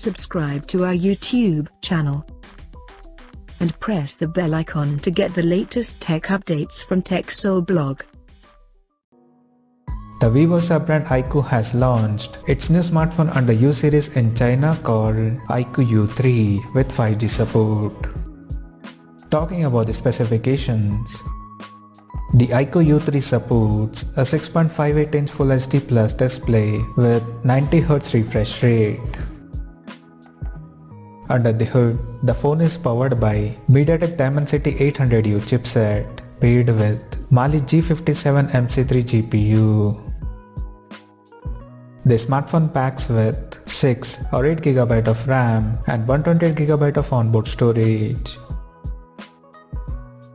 subscribe to our YouTube channel and press the bell icon to get the latest tech updates from TechSole Blog. The Vivo sub-brand iQoo has launched its new smartphone under U series in China called iQoo U3 with 5G support. Talking about the specifications, the iQoo U3 supports a 6.58-inch Full HD Plus display with 90Hz refresh rate. Under the hood, the phone is powered by MediaTek Dimensity 800U chipset paired with Mali G57 MC3 GPU. The smartphone packs with 6 or 8GB of RAM and 128GB of onboard storage.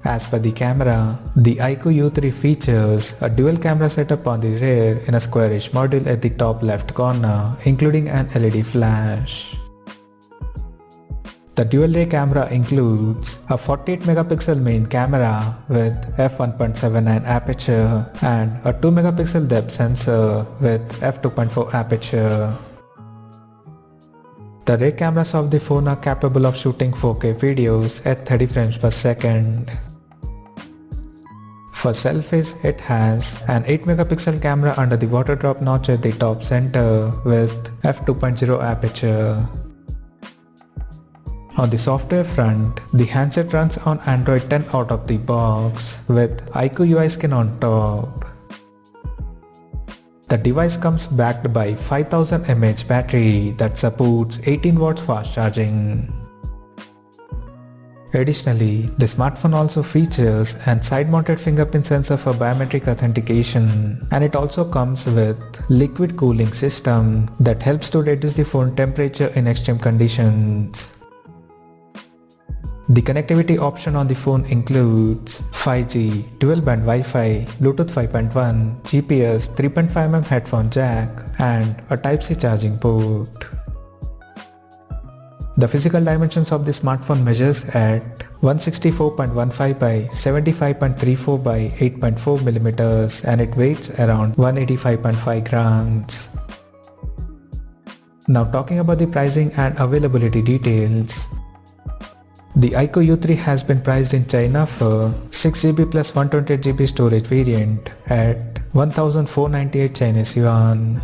As per the camera, the iQoo U3 features a dual camera setup on the rear in a squarish module at the top left corner, including an LED flash. The dual ray camera includes a 48MP main camera with f1.79 aperture and a 2MP depth sensor with f2.4 aperture. The rear cameras of the phone are capable of shooting 4K videos at 30 frames per second. For selfies, it has an 8MP camera under the water drop notch at the top center with f2.0 aperture. On the software front, the handset runs on Android 10 out of the box with iQoo UI skin on top. The device comes backed by 5000 mAh battery that supports 18 watts fast charging. Additionally, the smartphone also features an side-mounted fingerprint sensor for biometric authentication, and it also comes with liquid cooling system that helps to reduce the phone temperature in extreme conditions. The connectivity option on the phone includes 5G, dual-band Wi-Fi, Bluetooth 5.1, GPS, 3.5mm headphone jack, and a Type-C charging port. The physical dimensions of the smartphone measures at 164.15 by 75.34 by 8.4mm and it weighs around 185.5 grams. Now talking about the pricing and availability details. The iQoo U3 has been priced in China for 6GB plus 128GB storage variant at 1498 Chinese yuan,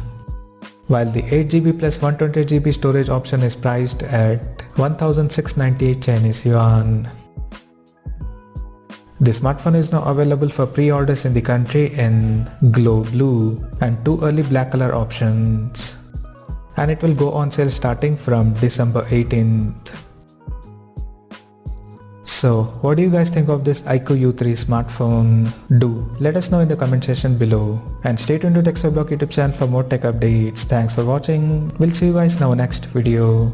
while the 8GB plus 128GB storage option is priced at 1698 Chinese yuan. The smartphone is now available for pre-orders in the country in Glow Blue and 2 early black color options, and it will go on sale starting from December 18th. So, what do you guys think of this iQoo U3 smartphone? Do let us know in the comment section below, and stay tuned to TechSole Blog YouTube channel for more tech updates. Thanks for watching. We'll see you guys in our next video.